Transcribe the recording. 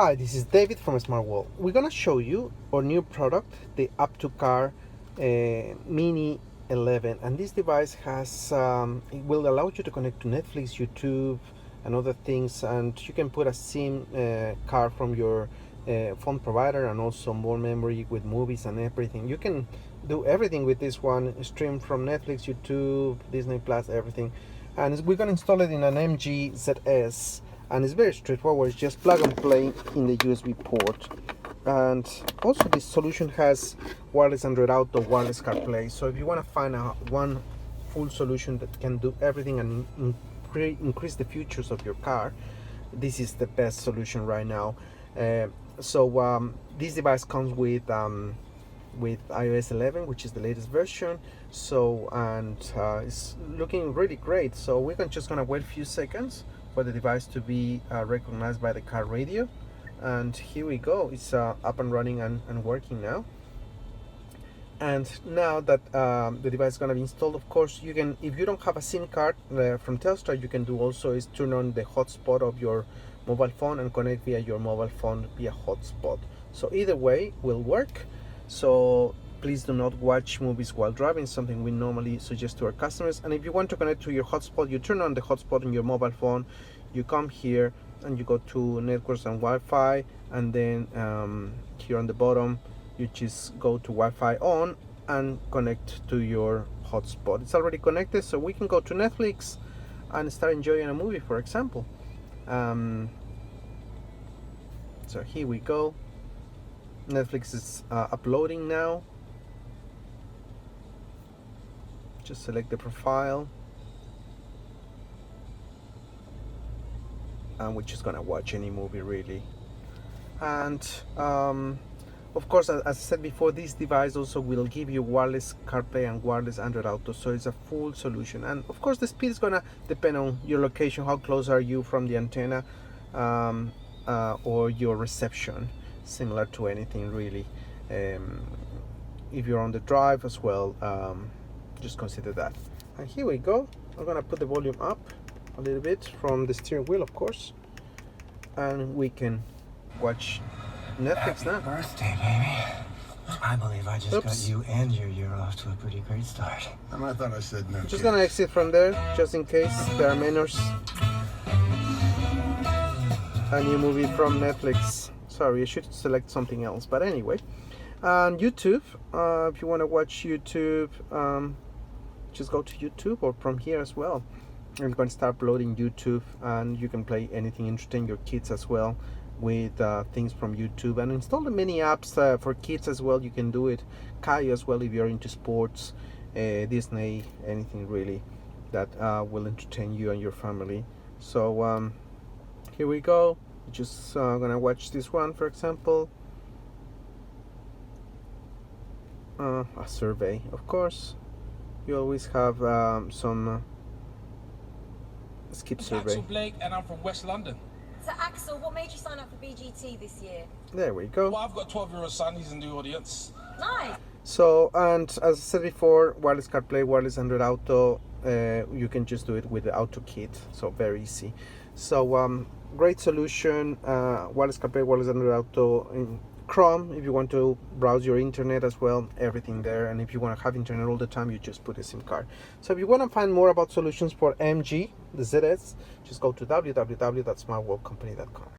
Hi, this is David from Smart World. We're gonna show you our new product, the app2car mini11, and this device has it will allow you to connect to Netflix, YouTube, and other things, and you can put a SIM card from your phone provider, and also more memory with movies and everything. You can do everything with this one, stream from Netflix, YouTube, Disney Plus, everything. And we're gonna install it in an MG ZS, and it's very straightforward. It's just plug and play in the USB port. And also this solution has wireless Android Auto, wireless CarPlay. So if you want to find one full solution that can do everything and increase the features of your car, this is the best solution right now. This device comes with iOS 11, which is the latest version. It's looking really great. So we're just gonna wait a few seconds for the device to be recognized by the car radio, and here we go. It's up and running and working now. And now that the device is going to be installed, of course, you can, if you don't have a SIM card from Telstra, you can do also is turn on the hotspot of your mobile phone and connect via your mobile phone via hotspot. So either way will work. So please do not watch movies while driving, something we normally suggest to our customers. And if you want to connect to your hotspot, you turn on the hotspot on your mobile phone, you come here and you go to networks and Wi-Fi, and then here on the bottom you just go to Wi-Fi on and connect to your hotspot. It's already connected, so we can go to Netflix and start enjoying a movie, for example. So here we go. Netflix is uploading now. Just select the profile, and we're just gonna watch any movie really. And of course, as I said before, this device also will give you wireless CarPlay and wireless Android Auto, so it's a full solution. And of course, the speed is gonna depend on your location, how close are you from the antenna, or your reception, similar to anything really. If you're on the drive as well, just consider that. And here we go. I'm gonna put the volume up a little bit from the steering wheel, of course, and we can watch Netflix now. Happy birthday, baby. I believe I just got you and your year off to a pretty great start. I thought I said no. Just gonna exit from there, just in case there are manners. A new movie from Netflix. Sorry, I should select something else, but anyway. And YouTube, if you want to watch YouTube, just go to YouTube, or from here as well. I'm going to start uploading YouTube, and you can play anything interesting, your kids as well, with things from YouTube, and install the many apps for kids as well. You can do it, Kai as well, if you're into sports, Disney, anything really that will entertain you and your family. So here we go. Just gonna watch this one, for example. A survey, of course. You always have some skip survey. Axel Blake, and I'm from West London. So Axel, what made you sign up for BGT this year? There we go. Well, I've got a 12-year-old son, he's in the audience. Nice. So, and as I said before, wireless CarPlay, wireless Android Auto, you can just do it with the Auto Kit, so very easy. So great solution, wireless CarPlay, wireless Android Auto in Chrome. If you want to browse your internet as well, everything there. And if you want to have internet all the time, you just put a SIM card. So if you want to find more about solutions for MG, the ZS, just go to www.smartworldcompany.com.